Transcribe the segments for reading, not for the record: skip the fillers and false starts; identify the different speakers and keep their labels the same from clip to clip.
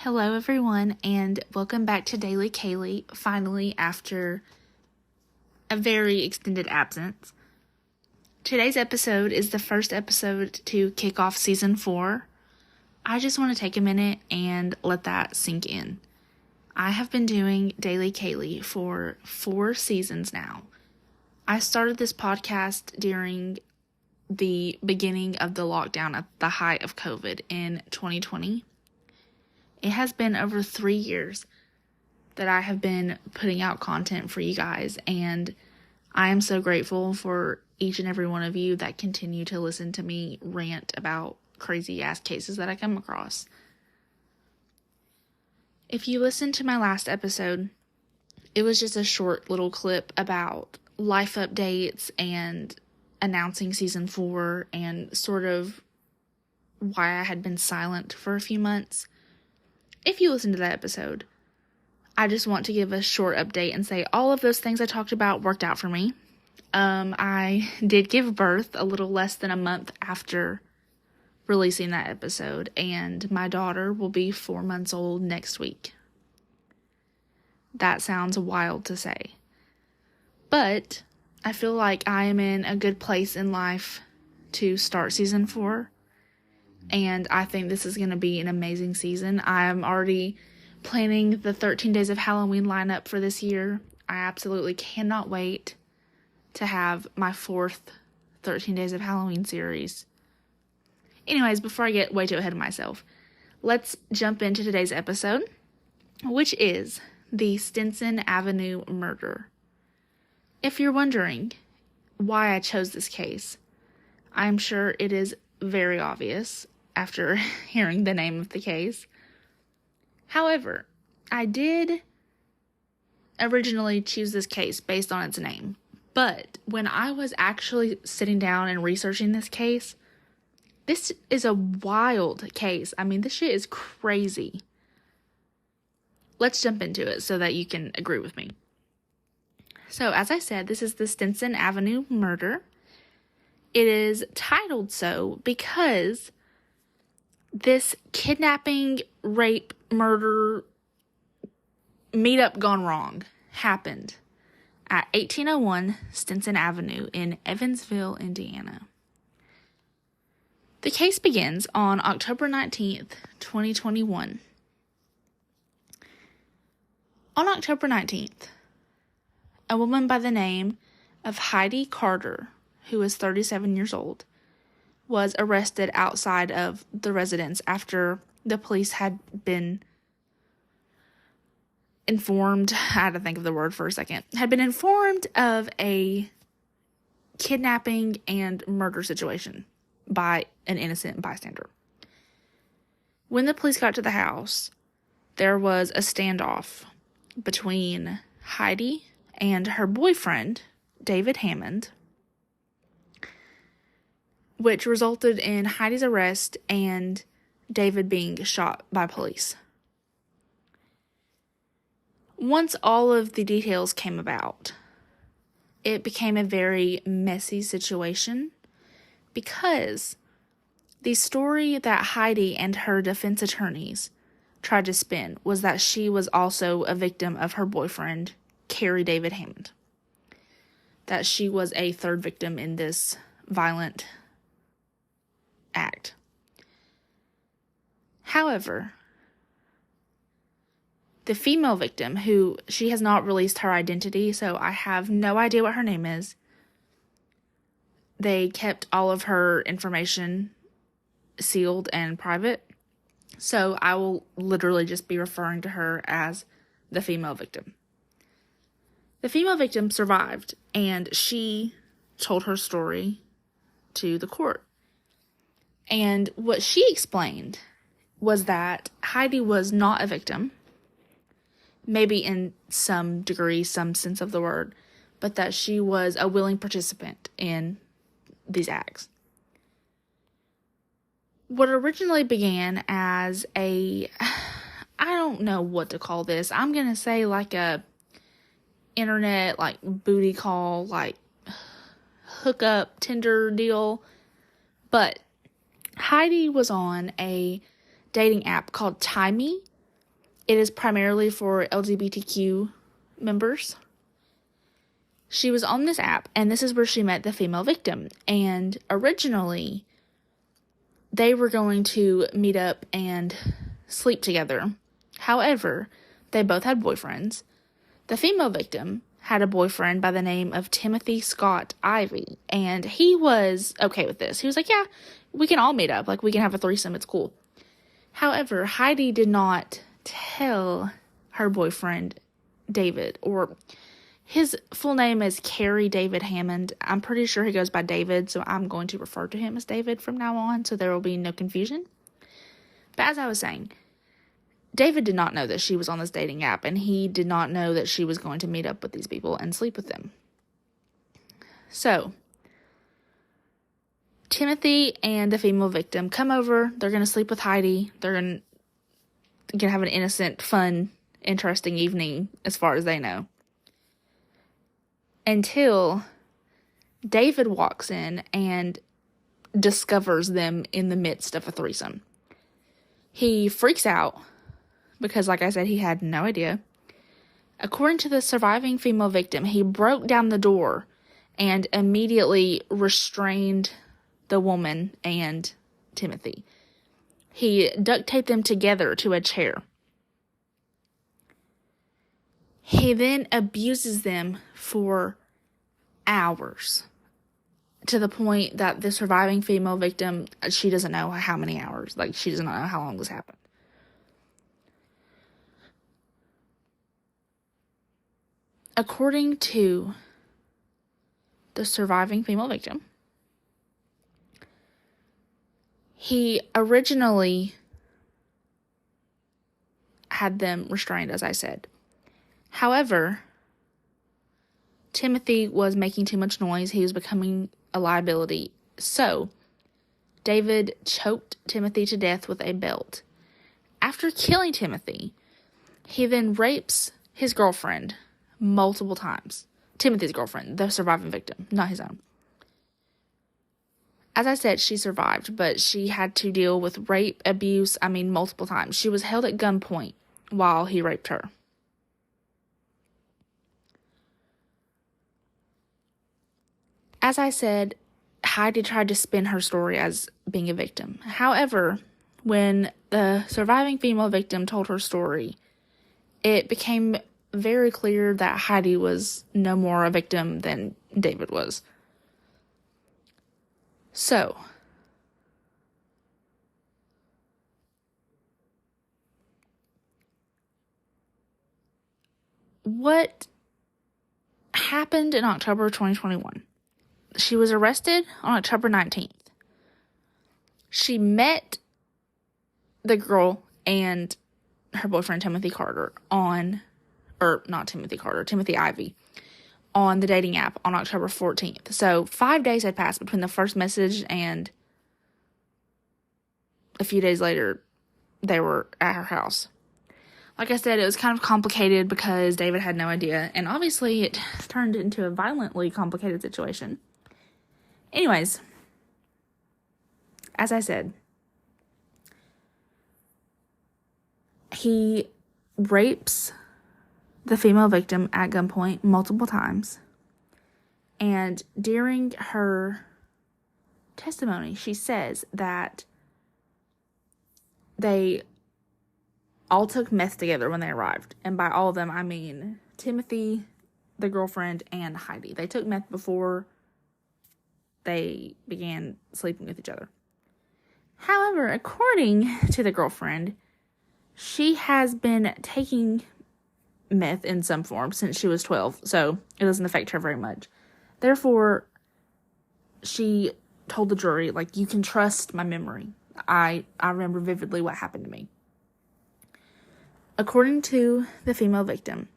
Speaker 1: Hello everyone, and welcome back to Daily Kaylee, finally after a very extended absence. Today's episode is the first episode to kick off season 4. I just want to take a minute and let that sink in. I have been doing Daily Kaylee for 4 seasons now. I started this podcast during the beginning of the lockdown at the height of COVID in 2020. It has been over 3 years that I have been putting out content for you guys, and I am so grateful for each and every one of you that continue to listen to me rant about crazy-ass cases that I come across. If you listened to my last episode, it was just a short little clip about life updates and announcing season 4 and sort of why I had been silent for a few months. If you listen to that episode, I just want to give a short update and say all of those things I talked about worked out for me. I did give birth a little less than a month after releasing that episode, and my daughter will be 4 months old next week. That sounds wild to say, but I feel like I am in a good place in life to start season 4. And I think this is going to be an amazing season. I'm already planning the 13 Days of Halloween lineup for this year. I absolutely cannot wait to have my 4th 13 Days of Halloween series. Anyways, before I get way too ahead of myself, let's jump into today's episode, which is the Stinson Avenue Murder. If you're wondering why I chose this case, I'm sure it is very obvious after hearing the name of the case. However, I did originally choose this case based on its name, but when I was actually sitting down and researching this case, this is a wild case. I mean, this shit is crazy. Let's jump into it so that you can agree with me. So, as I said, this is the Stinson Avenue Murder. It is titled so because this kidnapping, rape, murder, meetup gone wrong happened at 1801 Stinson Avenue in Evansville, Indiana. The case begins on October 19th, 2021. On October 19th, a woman by the name of Heidi Carter, who was 37 years old, was arrested outside of the residence after the police had been informed, I had to think of the word for a second, had been informed of a kidnapping and murder situation by an innocent bystander. When the police got to the house, there was a standoff between Heidi and her boyfriend, David Hammond, which resulted in Heidi's arrest and David being shot by police. Once all of the details came about, it became a very messy situation because the story that Heidi and her defense attorneys tried to spin was that she was also a victim of her boyfriend, Carrie David Hammond. That she was a third victim in this violent act. However, the female victim, who she has not released her identity, so I have no idea what her name is. They kept all of her information sealed and private, so I will literally just be referring to her as the female victim. The female victim survived, and she told her story to the court. And what she explained was that Heidi was not a victim, maybe in some degree, some sense of the word, but that she was a willing participant in these acts. What originally began as I don't know what to call this. I'm going to say like a internet, like booty call, like hookup, Tinder deal. But Heidi was on a dating app called Timey, It is primarily for LGBTQ members. She was on this app, and this is where she met the female victim. And originally, they were going to meet up and sleep together. However, they both had boyfriends. The female victim had a boyfriend by the name of Timothy Scott Ivy, and he was okay with this. He was like, yeah, we can all meet up. Like, we can have a threesome. It's cool. However, Heidi did not tell her boyfriend, David, or his full name is Carrie David Hammond. I'm pretty sure he goes by David, so I'm going to refer to him as David from now on, so there will be no confusion. But as I was saying, David did not know that she was on this dating app, and he did not know that she was going to meet up with these people and sleep with them. So, Timothy and the female victim come over. They're going to sleep with Heidi. They're going to have an innocent, fun, interesting evening as far as they know. Until David walks in and discovers them in the midst of a threesome. He freaks out because, like I said, he had no idea. According to the surviving female victim, he broke down the door and immediately restrained the woman and Timothy. He duct taped them together to a chair. He then abuses them for hours, to the point that the surviving female victim, she doesn't know how many hours. Like, she doesn't know how long this happened. According to the surviving female victim, he originally had them restrained, as I said. However, Timothy was making too much noise. He was becoming a liability. So, David choked Timothy to death with a belt. After killing Timothy, he then rapes his girlfriend multiple times. Timothy's girlfriend, the surviving victim, not his own. As I said, she survived, but she had to deal with rape, abuse, multiple times. She was held at gunpoint while he raped her. As I said, Heidi tried to spin her story as being a victim. However, when the surviving female victim told her story, it became very clear that Heidi was no more a victim than David was. So, what happened in October 2021? She was arrested on October 19th. She met the girl and her boyfriend, Timothy Ivy, on the dating app on October 14th. So 5 days had passed between the first message and a few days later, they were at her house. Like I said, it was kind of complicated because David had no idea, and obviously it turned into a violently complicated situation. Anyways, as I said, he rapes the female victim at gunpoint multiple times. And during her testimony, she says that they all took meth together when they arrived. And by all of them, I mean Timothy, the girlfriend, and Heidi. They took meth before they began sleeping with each other. However, according to the girlfriend, she has been taking meth in some form since she was 12, so it doesn't affect her very much. Therefore, she told the jury, like, you can trust my memory. I remember vividly what happened to me. According to the female victim,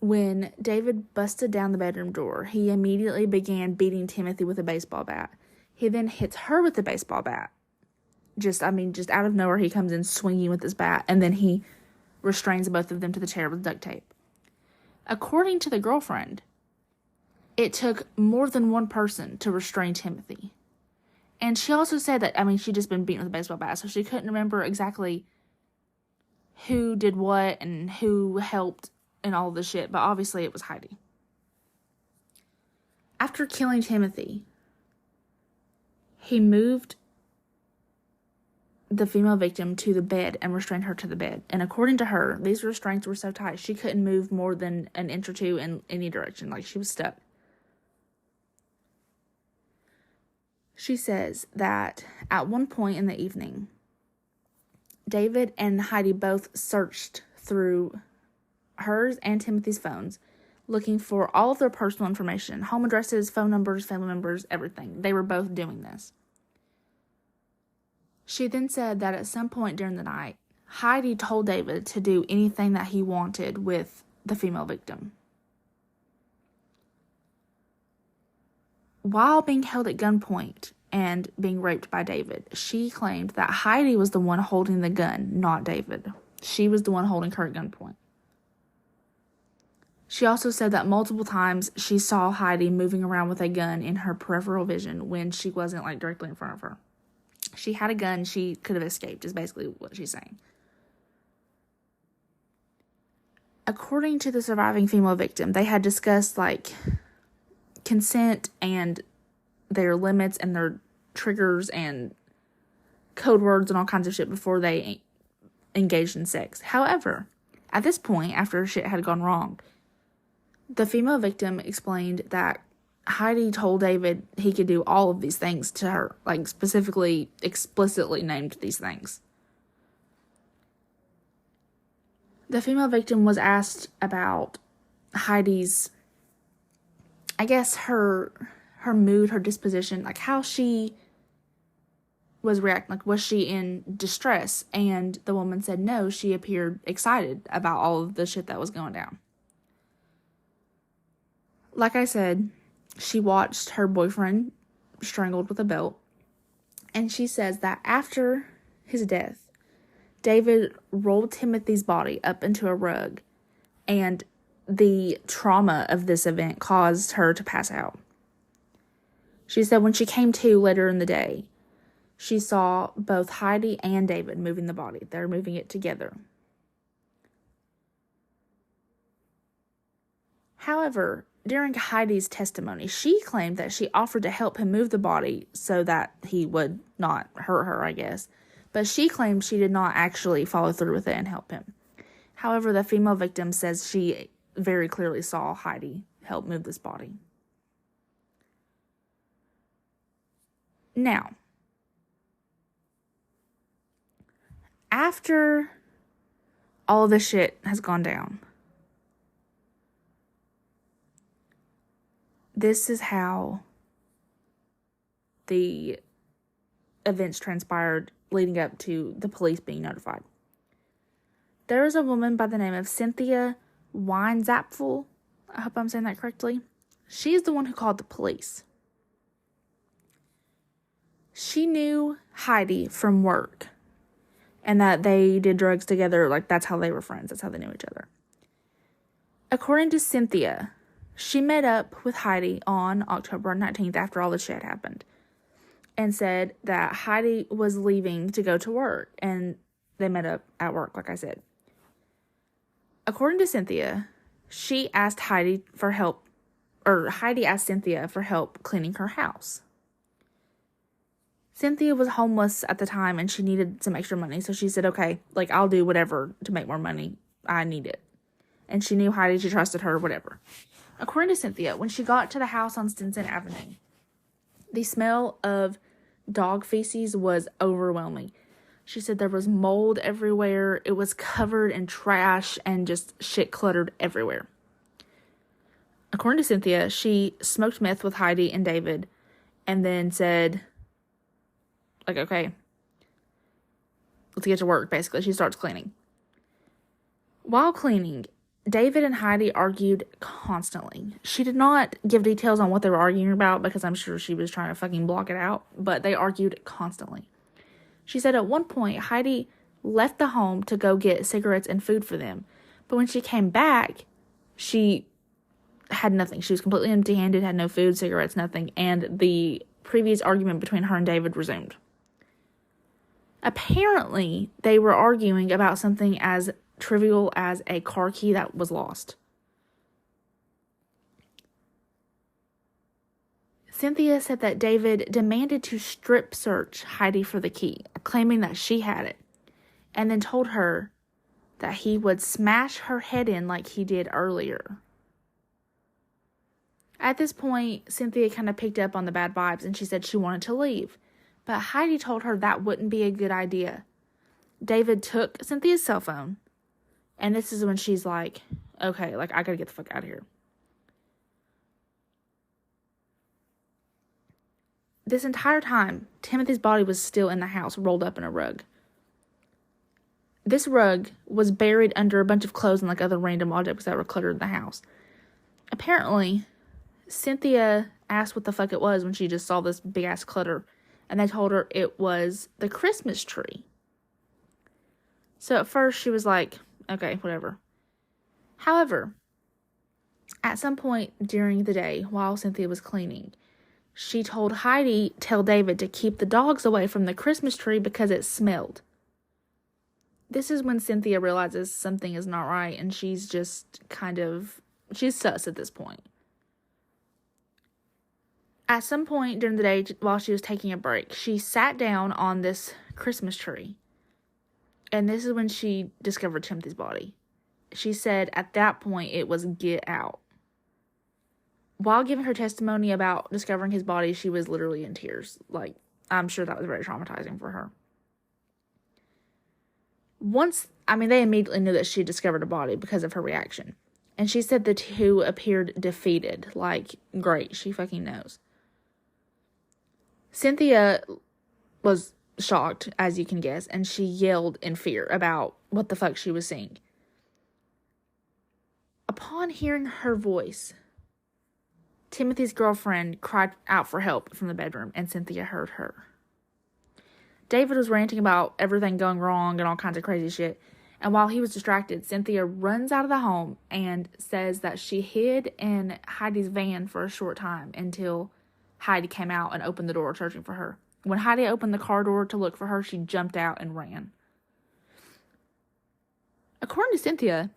Speaker 1: when David busted down the bedroom door, he immediately began beating Timothy with a baseball bat. He then hits her with the baseball bat. Just out of nowhere, he comes in swinging with his bat, and then he restrains both of them to the chair with duct tape. According to the girlfriend, it took more than one person to restrain Timothy. And she also said that, she'd just been beaten with a baseball bat, so she couldn't remember exactly who did what and who helped and all this shit, but obviously it was Heidi. After killing Timothy, he moved the female victim to the bed and restrained her to the bed. And according to her, these restraints were so tight she couldn't move more than an inch or two in any direction. Like, she was stuck. She says that at one point in the evening, David and Heidi both searched through hers and Timothy's phones, looking for all of their personal information, home addresses, phone numbers, family members, everything. They were both doing this. She then said that at some point during the night, Heidi told David to do anything that he wanted with the female victim. While being held at gunpoint and being raped by David, she claimed that Heidi was the one holding the gun, not David. She was the one holding her at gunpoint. She also said that multiple times she saw Heidi moving around with a gun in her peripheral vision when she wasn't, like, directly in front of her. She had a gun, she could have escaped, is basically what she's saying. According to the surviving female victim, they had discussed, like, consent and their limits and their triggers and code words and all kinds of shit before they engaged in sex. However, at this point, after shit had gone wrong, the female victim explained that Heidi told David he could do all of these things to her, like, specifically, explicitly named these things. The female victim was asked about Heidi's, I guess, her mood, her disposition, like, how she was reacting. Like, was she in distress? And the woman said no, she appeared excited about all of the shit that was going down. Like I said, she watched her boyfriend strangled with a belt, and she says that after his death, David rolled Timothy's body up into a rug, and the trauma of this event caused her to pass out. She said when she came to later in the day, she saw both Heidi and David moving the body. They're moving it together. However, during Heidi's testimony, she claimed that she offered to help him move the body so that he would not hurt her, I guess. But she claimed she did not actually follow through with it and help him. However, the female victim says she very clearly saw Heidi help move this body. Now, after all of this shit has gone down, this is how the events transpired leading up to the police being notified. There is a woman by the name of Cynthia Weinzapfel. I hope I'm saying that correctly. She's the one who called the police. She knew Heidi from work and that they did drugs together. Like, that's how they were friends. That's how they knew each other. According to Cynthia, she met up with Heidi on October 19th after all the shit happened and said that Heidi was leaving to go to work, and they met up at work, like I said. According to Cynthia, she asked Heidi for help, or Heidi asked Cynthia for help cleaning her house. Cynthia was homeless at the time and she needed some extra money, so she said, okay, like, I'll do whatever to make more money. I need it. And she knew Heidi, she trusted her, whatever. According to Cynthia, when she got to the house on Stinson Avenue, the smell of dog feces was overwhelming. She said there was mold everywhere. It was covered in trash and just shit cluttered everywhere. According to Cynthia, she smoked meth with Heidi and David and then said, like, okay, let's get to work, basically. She starts cleaning. While cleaning, David and Heidi argued constantly. She did not give details on what they were arguing about because I'm sure she was trying to fucking block it out, but they argued constantly. She said at one point, Heidi left the home to go get cigarettes and food for them, but when she came back, she had nothing. She was completely empty-handed, had no food, cigarettes, nothing, and the previous argument between her and David resumed. Apparently, they were arguing about something as trivial as a car key that was lost. Cynthia said that David demanded to strip search Heidi for the key, claiming that she had it, and then told her that he would smash her head in like he did earlier. At this point, Cynthia kind of picked up on the bad vibes, and she said she wanted to leave. But Heidi told her that wouldn't be a good idea. David took Cynthia's cell phone, and this is when she's like, okay, I gotta get the fuck out of here. This entire time, Timothy's body was still in the house, rolled up in a rug. This rug was buried under a bunch of clothes and other random objects that were cluttered in the house. Apparently, Cynthia asked what the fuck it was when she just saw this big ass clutter, and they told her it was the Christmas tree. So at first she was like, okay, whatever. However, at some point during the day while Cynthia was cleaning, she told Heidi, tell David to keep the dogs away from the Christmas tree because it smelled. This is when Cynthia realizes something is not right, and she's just she's sus at this point. At some point during the day, while she was taking a break, she sat down on this Christmas tree. And this is when she discovered Timothy's body. She said at that point it was get out. While giving her testimony about discovering his body, she was literally in tears. I'm sure that was very traumatizing for her. They immediately knew that she had discovered a body because of her reaction. And she said the two appeared defeated. Great, she fucking knows. Cynthia was shocked, as you can guess, and she yelled in fear about what the fuck she was seeing. Upon hearing her voice, Timothy's girlfriend cried out for help from the bedroom, and Cynthia heard her. David was ranting about everything going wrong and all kinds of crazy shit, and while he was distracted, Cynthia runs out of the home and says that she hid in Heidi's van for a short time until Heidi came out and opened the door searching for her. When Heidi opened the car door to look for her, she jumped out and ran. According to Cynthia,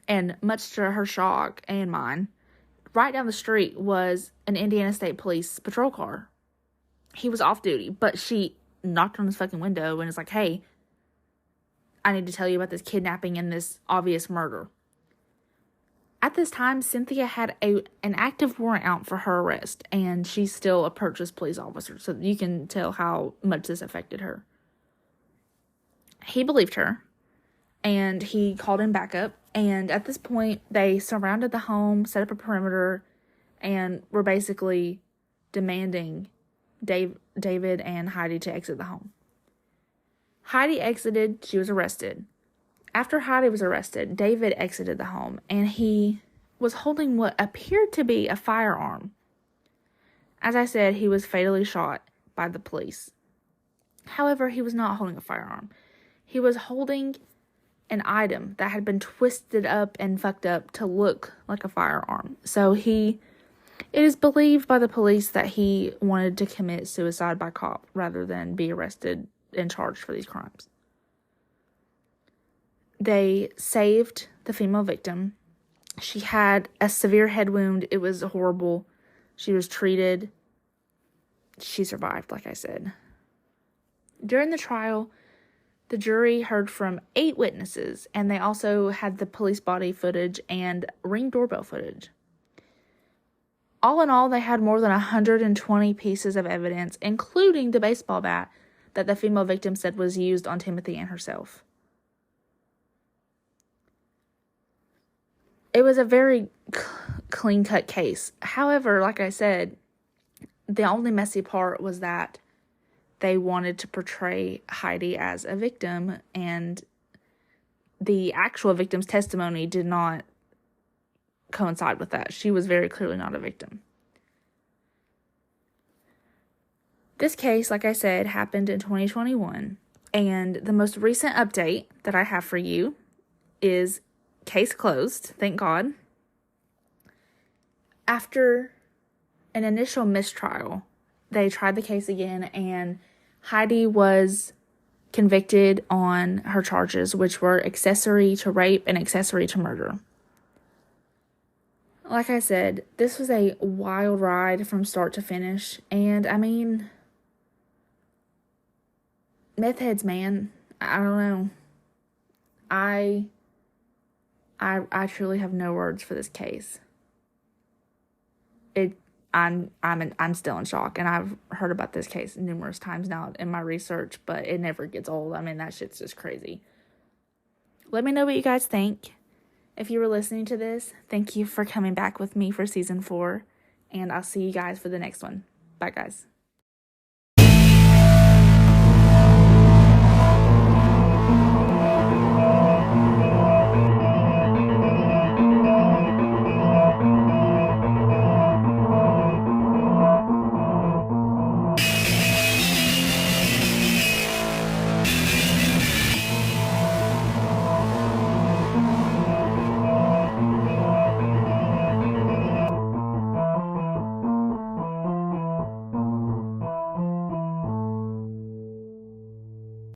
Speaker 1: and much to her shock and mine, right down the street was an Indiana State Police patrol car. He was off duty, but she knocked on his fucking window and is like, hey, I need to tell you about this kidnapping and this obvious murder. At this time, Cynthia had an active warrant out for her arrest, and she's still a purchased police officer, so you can tell how much this affected her. He believed her, and he called in backup, and at this point, they surrounded the home, set up a perimeter, and were basically demanding David and Heidi to exit the home. Heidi exited, she was arrested. After Heidi was arrested, David exited the home, and he was holding what appeared to be a firearm. As I said, he was fatally shot by the police. However, he was not holding a firearm. He was holding an item that had been twisted up and fucked up to look like a firearm. So it is believed by the police that he wanted to commit suicide by cop rather than be arrested and charged for these crimes. They saved the female victim. She had a severe head wound. It was horrible. She was treated. She survived, like I said. During the trial, the jury heard from 8 witnesses, and they also had the police body footage and Ring doorbell footage. All in all, they had more than 120 pieces of evidence, including the baseball bat that the female victim said was used on Timothy and herself. It was a very clean-cut case. However, like I said, the only messy part was that they wanted to portray Heidi as a victim, and the actual victim's testimony did not coincide with that. She was very clearly not a victim. This case, like I said, happened in 2021, and the most recent update that I have for you is case closed, thank God. After an initial mistrial, they tried the case again, and Heidi was convicted on her charges, which were accessory to rape and accessory to murder. Like I said, this was a wild ride from start to finish. And, I mean, meth heads, man. I don't know. I truly have no words for this case. I'm still in shock, and I've heard about this case numerous times now in my research, but it never gets old. I mean, that shit's just crazy. Let me know what you guys think. If you were listening to this, thank you for coming back with me for season 4, and I'll see you guys for the next one. Bye, guys.